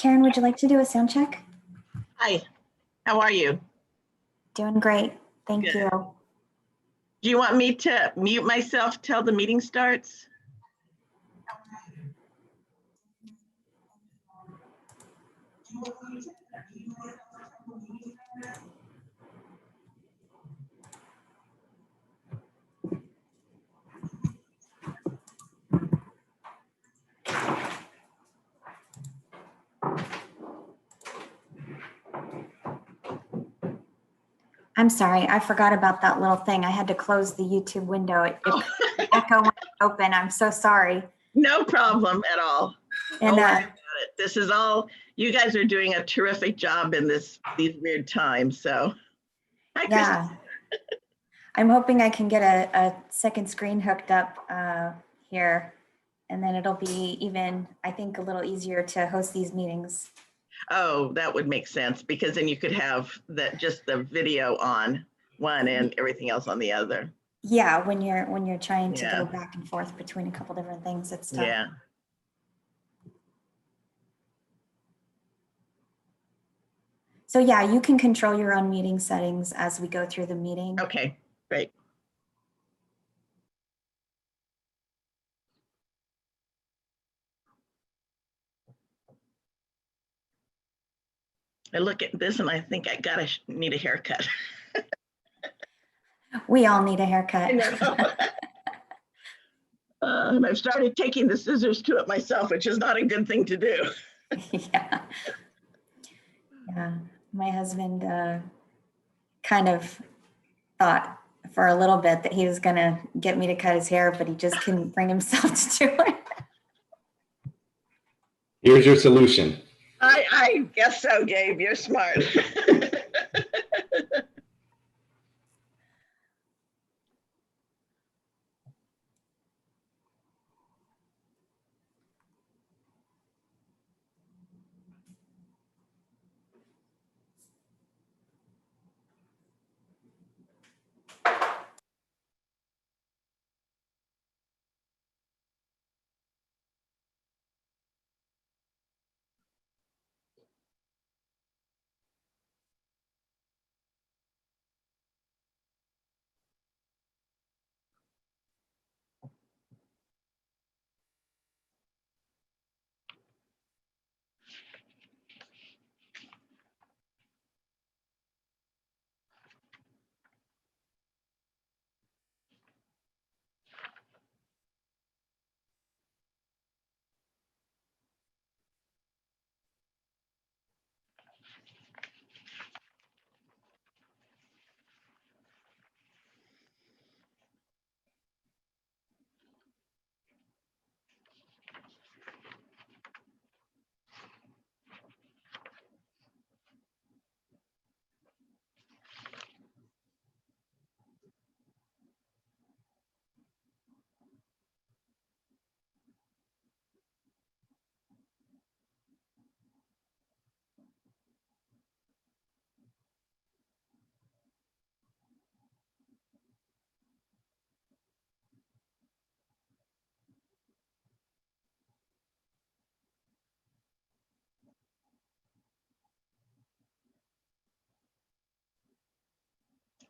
Karen, would you like to do a sound check? Hi, how are you? Doing great. Thank Good. you. Do you want me to mute myself till the meeting starts? I'm sorry, I forgot about that little thing. I had to close the YouTube window. It echo went open. I'm so sorry. No problem at all. And Don't worry about it. This is all, you guys are doing a terrific job in these weird times. So, hi, yeah, I'm hoping I can get a second screen hooked up here, and then it'll be even, I think, a little easier to host these meetings. Oh, that would make sense because then you could have just the video on one and everything else on the other. Yeah, when you're trying to Yeah. go back and forth between a couple different things, it's tough. Yeah. So yeah, you can control your own meeting settings as we go through the meeting. Okay, great. I look at this and I think I need a haircut. We all need a haircut. I know. And I've started taking the scissors to it myself, which is not a good thing to do. Yeah. Yeah. My husband kind of thought for a little bit that he was going to get me to cut his hair, but he just couldn't bring himself to do it. Here's your solution. I guess so, Gabe. You're smart.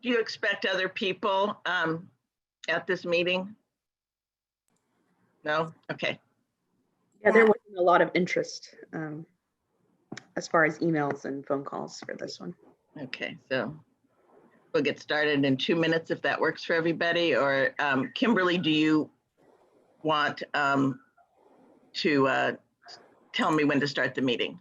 Do you expect other people at this meeting? No? Okay. Yeah, there wasn't a lot of interest as far as emails and phone calls for this one. Okay, so we'll get started in 2 minutes if that works for everybody. Or Kimberly, do you want to tell me when to start the meeting?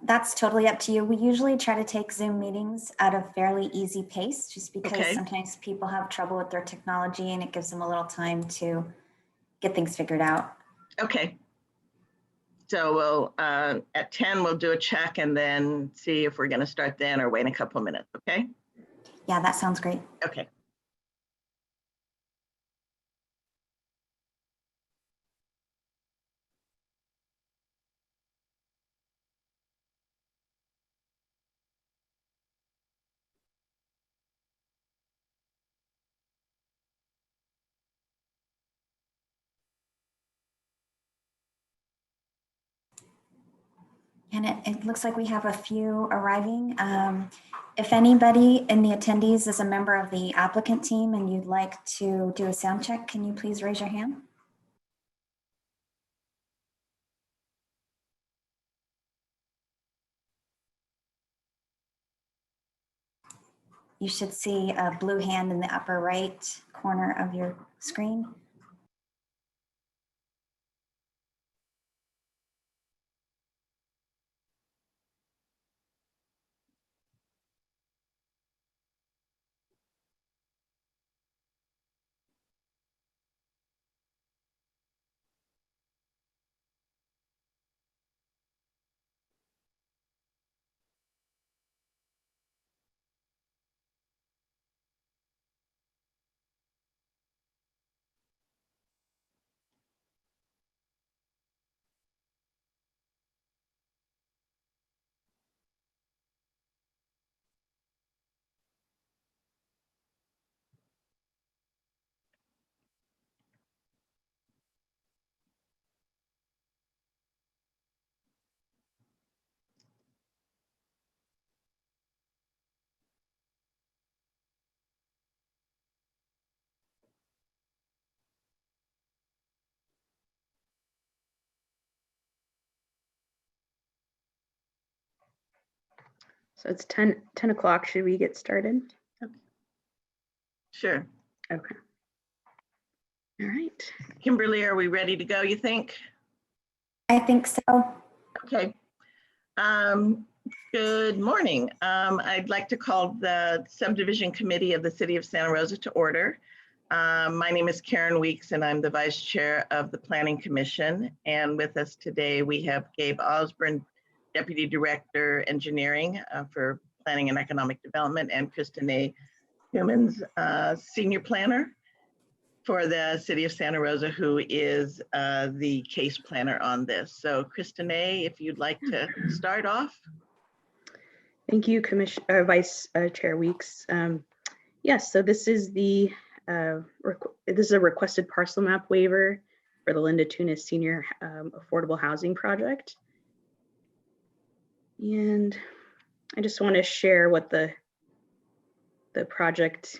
That's totally up to you. We usually try to take Zoom meetings at a fairly easy pace, just because sometimes people have trouble with their technology and it gives them a little time to get things figured out. Okay. So we'll, at 10, we'll do a check and then see if we're going to start then or wait a couple of minutes, okay? Yeah, that sounds great. Okay. And it looks like we have a few arriving. If anybody in the attendees is a member of the applicant team and you'd like to do a sound check, can you please raise your hand? You should see a blue hand in the upper right corner of your screen. So it's 10 o'clock. Should we get started? Sure. Okay. All right. Kimberly, are we ready to go, you think? I think so. Okay. Good morning. I'd like to call the Subdivision Committee of the City of Santa Rosa to order. My name is Karen Weeks and I'm the Vice Chair of the Planning Commission. And with us today, we have Gabe Osborne, Deputy Director, Engineering for Planning and Economic Development, and Kristen A. Humans, Senior Planner for the City of Santa Rosa, who is the case planner on this. So Kristen A., if you'd like to start off. Thank you, Vice Chair Weeks. Yes, so this is the this is a requested parcel map waiver for the Linda Tunis Senior Affordable Housing Project. And I just want to share what the project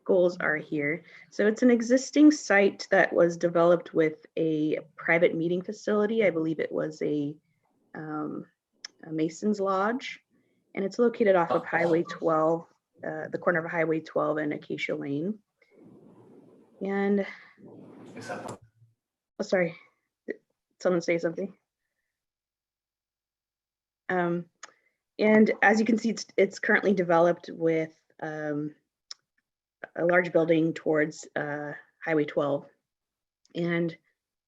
goals are here. So it's an existing site that was developed with a private meeting facility. I believe it was a Mason's Lodge, and it's located off of Highway 12, the corner of Highway 12 and Acacia Lane. And, oh, sorry, did someone say something? And as you can see, it's currently developed with a large building towards Highway 12. And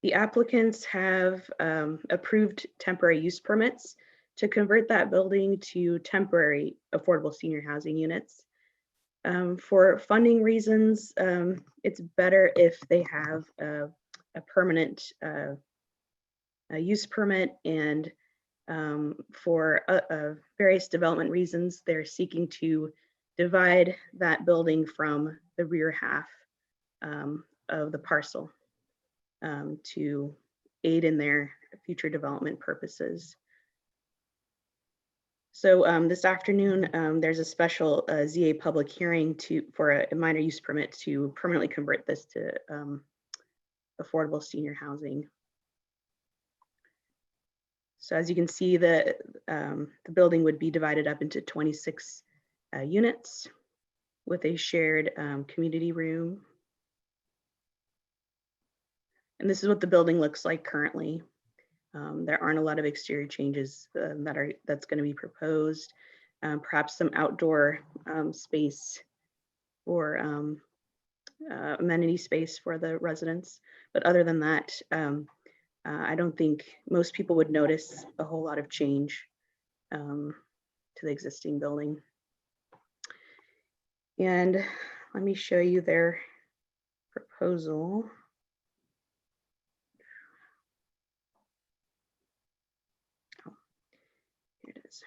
the applicants have approved temporary use permits to convert that building to temporary affordable senior housing units. For funding reasons, it's better if they have a permanent use permit, and for various development reasons, they're seeking to divide that building from the rear half of the parcel to aid in their future development purposes. So this afternoon, there's a special ZA public hearing for a minor use permit to permanently convert this to affordable senior housing. So as you can see, the building would be divided up into 26 units with a shared community room. And this is what the building looks like currently. There aren't a lot of exterior changes that's going to be proposed. Perhaps some outdoor space or amenity space for the residents. But other than that, I don't think most people would notice a whole lot of change to the existing building. And let me show you their proposal. Oh, here it is.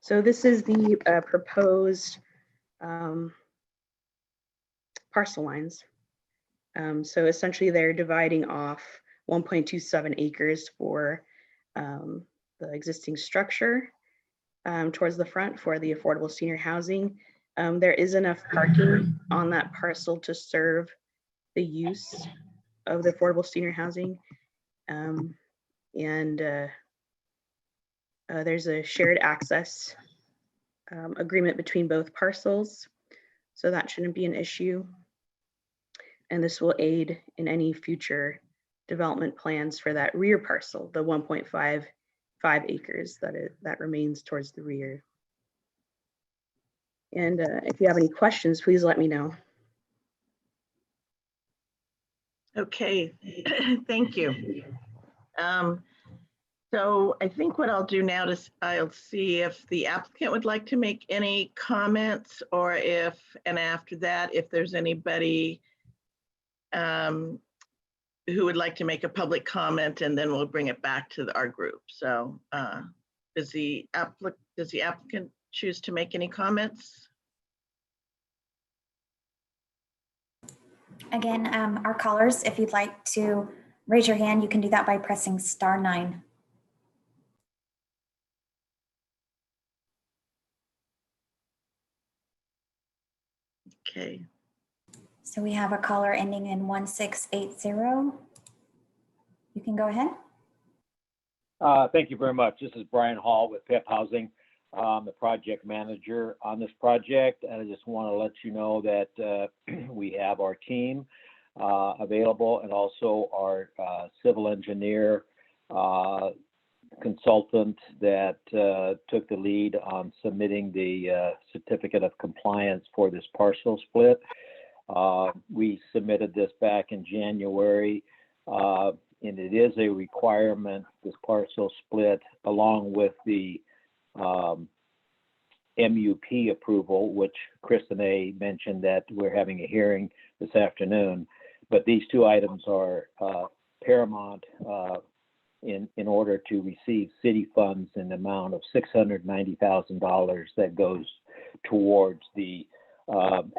So this is the proposed parcel lines. So essentially they're dividing off 1.27 acres for the existing structure towards the front for the affordable senior housing. There is enough parking on that parcel to serve the use of the affordable senior housing. There's a shared access agreement between both parcels, so that shouldn't be an issue. And this will aid in any future development plans for that rear parcel, the 1.55 acres that remains towards the rear. And if you have any questions, please let me know. Okay, thank you. So I think what I'll do now is I'll see if the applicant would like to make any comments, or if, and after that, if there's anybody who would like to make a public comment, and then we'll bring it back to our group. So does the applicant choose to make any comments? Again, our callers, if you'd like to raise your hand, you can do that by pressing *9. Okay. So we have a caller ending in 1680. You can go ahead. Thank you very much. This is Brian Hall with PIP Housing, the project manager on this project. And I just want to let you know that we have our team available, and also our civil engineer consultant that took the lead on submitting the certificate of compliance for this parcel split. We submitted this back in January, and it is a requirement, this parcel split, along with the MUP approval, which Kristen A. mentioned that we're having a hearing this afternoon. But these two items are paramount in order to receive city funds in the amount of $690,000 that goes towards the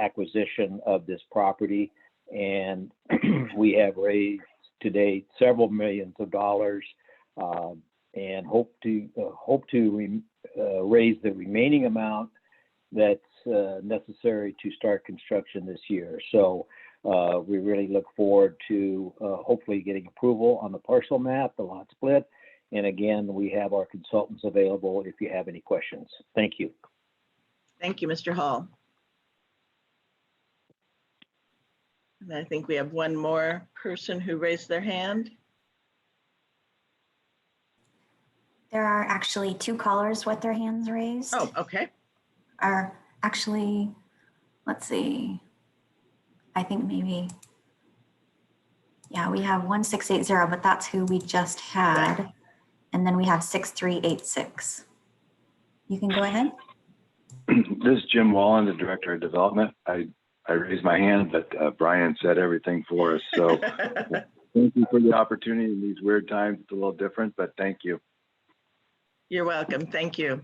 acquisition of this property. And we have raised to date several millions of dollars, and hope to raise the remaining amount that's necessary to start construction this year. So we really look forward to hopefully getting approval on the parcel map, the lot split. And again, we have our consultants available if you have any questions. Thank you. Thank you, Mr. Hall. And I think we have one more person who raised their hand. There are actually two callers with their hands raised. Oh, okay. Are actually, let's see, I think maybe, yeah, we have 1680, but that's who we just had. And then we have 6386. You can go ahead. This is Jim Wallen, the Director of Development. I raised my hand, but Brian said everything for us. So thank you for the opportunity in these weird times. It's a little different, but thank you. You're welcome. Thank you.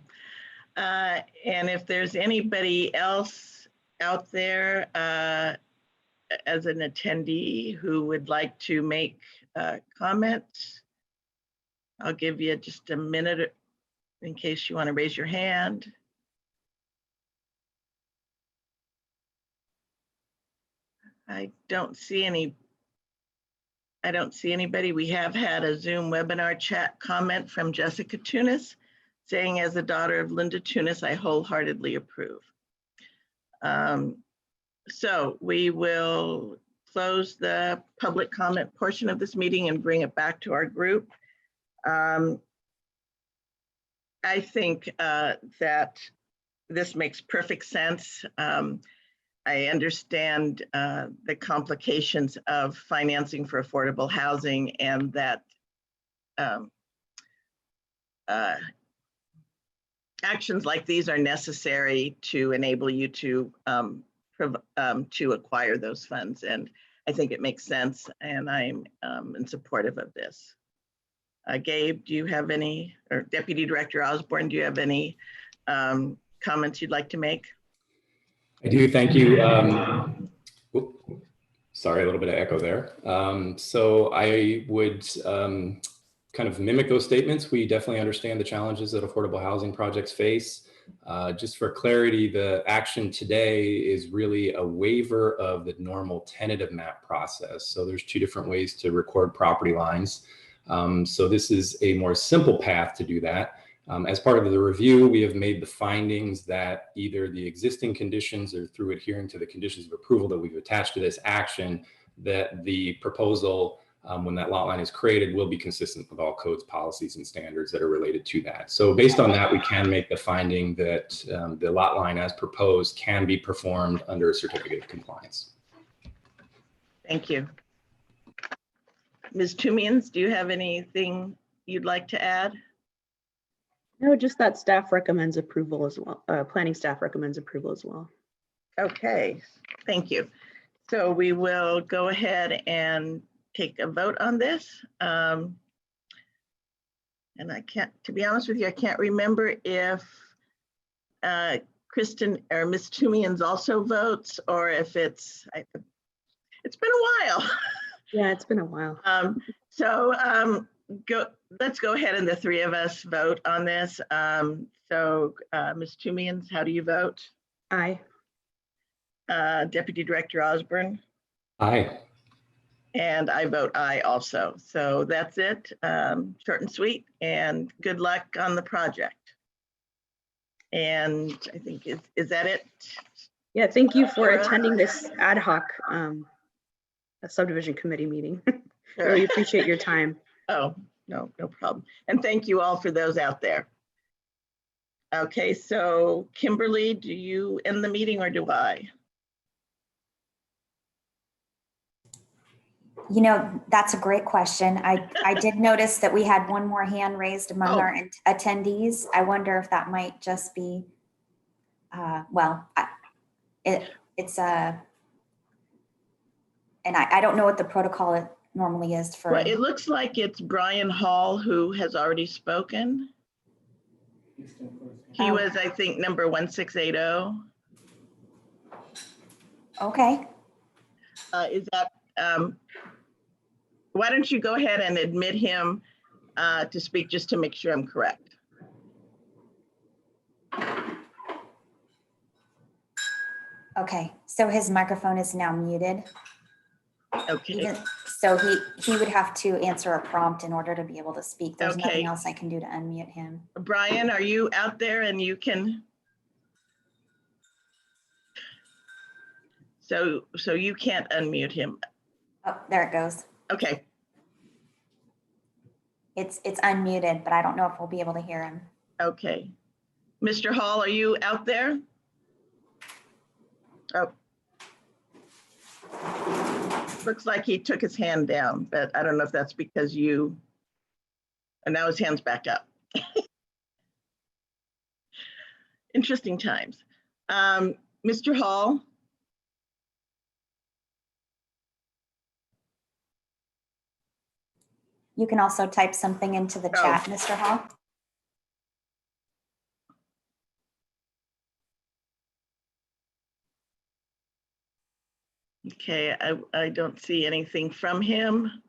And if there's anybody else out there as an attendee who would like to make comments, I'll give you just a minute in case you want to raise your hand. I don't see anybody. We have had a Zoom webinar chat comment from Jessica Tunis saying, as a daughter of Linda Tunis, I wholeheartedly approve. So we will close the public comment portion of this meeting and bring it back to our group. I think that this makes perfect sense. I understand the complications of financing for affordable housing, and that actions like these are necessary to enable you to acquire those funds. And I think it makes sense, and I'm in supportive of this. Gabe, do you have any, or Deputy Director Osborne, do you have any comments you'd like to make? I do, thank you. Sorry, a little bit of echo there. So I would kind of mimic those statements. We definitely understand the challenges that affordable housing projects face. Just for clarity, the action today is really a waiver of the normal tentative map process. So there's two different ways to record property lines. So this is a more simple path to do that. As part of the review, we have made the findings that either the existing conditions or through adhering to the conditions of approval that we've attached to this action, that the proposal, when that lot line is created, will be consistent with all codes, policies, and standards that are related to that. So based on that, we can make the finding that the lot line as proposed can be performed under a certificate of compliance. Thank you. Ms. Tumians, do you have anything you'd like to add? No, just that staff recommends approval as well. Planning staff recommends approval as well. Okay, thank you. So we will go ahead and take a vote on this. And I can't, to be honest with you, I can't remember if Kristen or Ms. Tumians also votes, or if it's been a while. Yeah, it's been a while. Let's go ahead and the three of us vote on this. Ms. Tumians, how do you vote? Aye. Deputy Director Osborne? Aye. And I vote aye also. So that's it, short and sweet, and good luck on the project. And I think, is that it? Yeah, thank you for attending this ad hoc subdivision committee meeting. Really appreciate your time. Oh, no problem. And thank you all for those out there. Okay, so Kimberly, do you end the meeting or do I? You know, that's a great question. I did notice that we had one more hand raised among our attendees. I wonder if that might just be, it's a, and I don't know what the protocol normally is for. Well, it looks like it's Brian Hall who has already spoken. He was, I think, number 1680. Okay. Is that, why don't you go ahead and admit him to speak just to make sure I'm correct. Okay, so his microphone is now muted. Okay. So he would have to answer a prompt in order to be able to speak. There's Okay. nothing else I can do to unmute him. Brian, are you out there and you can? So you can't unmute him. Oh, there it goes. Okay. It's unmuted, but I don't know if we'll be able to hear him. Okay. Mr. Hall, are you out there? Oh. Looks like he took his hand down, but I don't know if that's because and now his hand's back up. Interesting times. Mr. Hall? You can also type something into the chat, Mr. Hall. Okay, I don't see anything from him.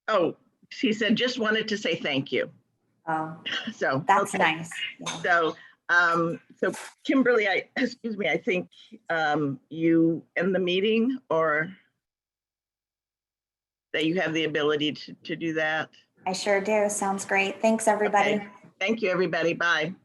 Oh, he said, just wanted to say thank you. Oh, So that's okay. nice. Yeah. So Kimberly, excuse me, I think you end the meeting, or that you have the ability to do that. I sure do. Sounds great. Thanks, everybody. Okay. Thank you, everybody. Bye.